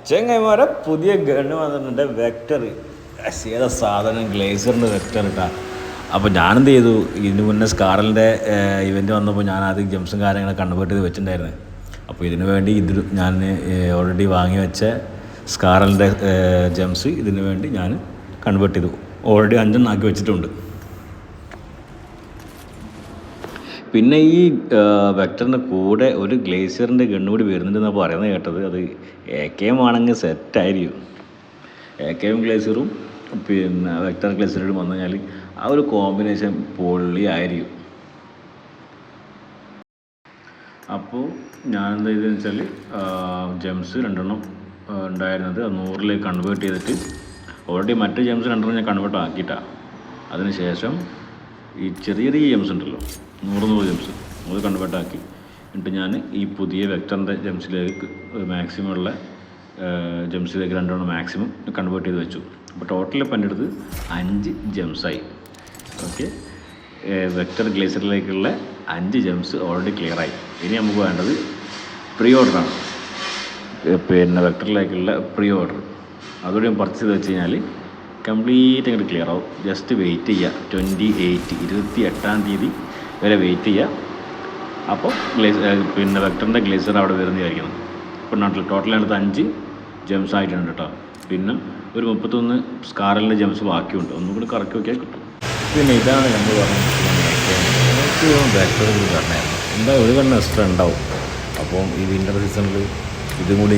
ചെങ്ങന്മാരെ പുതിയ ഗണ്ണ് വന്നിട്ടുണ്ട്, വെക്ടർ. ഏതാ സാധനം? ഗ്ലേസറിൻ്റെ വെക്ടർ ഇട്ടാ. അപ്പോൾ ഞാനെന്ത് ചെയ്തു, ഇതിന് മുന്നേ സ്കാറലിൻ്റെ ഇവൻറ്റ് വന്നപ്പോൾ ഞാൻ ആദ്യം ജംസും കാര്യങ്ങളൊക്കെ കൺവേർട്ട് ചെയ്ത് വെച്ചിട്ടുണ്ടായിരുന്നു. അപ്പോൾ ഇതിനു വേണ്ടി ഞാൻ ഓൾറെഡി വാങ്ങി വെച്ച സ്കാറലിൻ്റെ ജംസ് ഇതിനു വേണ്ടി ഞാൻ കൺവേർട്ട് ചെയ്തു. ഓൾറെഡി 5 ആക്കി വെച്ചിട്ടുണ്ട്. പിന്നെ ഈ വെക്ടറിൻ്റെ കൂടെ ഒരു ഗ്ലേസിയറിൻ്റെ ഗണ്ണ് കൂടി വരുന്നുണ്ടെന്നാണ് പറയുന്നത് കേട്ടത്. അത് AK ആണെങ്കിൽ സെറ്റായിരിക്കും. AKയും ഗ്ലേസിയറും പിന്നെ വെക്ടർ ഗ്ലേസിയറും വന്നു കഴിഞ്ഞാൽ ആ ഒരു കോമ്പിനേഷൻ പൊള്ളിയായിരിക്കും. അപ്പോൾ ഞാൻ എന്താ ചെയ്തതെന്ന് വെച്ചാൽ ജെംസ് 2 ഉണ്ടായിരുന്നത് 100 കൺവേർട്ട് ചെയ്തിട്ട് ഓൾറെഡി മറ്റ് ജെംസ് 2 ഞാൻ കൺവേർട്ട് ആക്കിയിട്ടാണ്. അതിന് ശേഷം ഈ ചെറിയ ജെംസ് ഉണ്ടല്ലോ, 100 ജെംസ് അത് കൺവേർട്ട് ആക്കി. എന്നിട്ട് ഞാൻ ഈ പുതിയ വെക്ടറിൻ്റെ ജെംസിലേക്ക് മാക്സിമം ഉള്ള ജെംസിലേക്ക് 2 മാക്സിമം കൺവേർട്ട് ചെയ്ത് വെച്ചു. അപ്പോൾ ടോട്ടൽ ഇപ്പം എൻ്റെ അടുത്ത് 5 ജെംസായി. ഓക്കെ, വെക്ടർ ഗ്ലേസറിലേക്കുള്ള 5 ജെംസ് ഓൾറെഡി ക്ലിയറായി. ഇനി നമുക്ക് വേണ്ടത് പ്രീ ഓർഡറാണ്. പിന്നെ വെക്ടറിലേക്കുള്ള പ്രീ ഓർഡർ അതുകൂടി ഞാൻ പർച്ചേസ് ചെയ്ത് വെച്ച് കഴിഞ്ഞാൽ കംപ്ലീറ്റ് അങ്ങോട്ട് ക്ലിയർ ആവും. ജസ്റ്റ് വെയിറ്റ് ചെയ്യുക. 28-ാം തീയതി വരെ വെയിറ്റ് ചെയ്യുക. അപ്പോൾ പിന്നെ വെക്ടറിൻ്റെ ഗ്ലേസർ അവിടെ വരുന്നതായിരിക്കണം. ഇപ്പോൾ ടോട്ടൽ അടുത്ത് 5 ജെംസ് ആയിട്ടുണ്ട് കേട്ടോ. പിന്നെ ഒരു 31 സ്കാറലിൻ്റെ ജെംസ് ബാക്കിയുണ്ട്. ഒന്നും കൂടി കറക്കി നോക്കിയാൽ കിട്ടും. പിന്നെ ഇതാണ് നമ്മൾ പറഞ്ഞത് വെക്ടർ പറഞ്ഞായിരുന്നു. എന്താ ഒരു കണ്ണ് എക്സ്ട്രാ ഉണ്ടാവും. അപ്പം ഈ വിൻ്റർ സീസണിൽ ഇതും കൂടി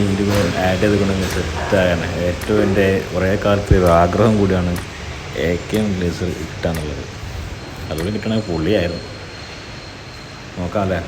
ആഡ് ചെയ്ത് കൊണ്ടെങ്കിൽ സെറ്റായാണ്. ഏറ്റവും എൻ്റെ കുറേ കാലത്ത് ഒരു ആഗ്രഹം കൂടിയാണ് AKയും ഗ്ലേസർ കിട്ടാന്നുള്ളത്. അതുകൊണ്ട് കിട്ടണമെങ്കിൽ പൊള്ളിയായിരുന്നു. നോക്കാം അല്ലേ.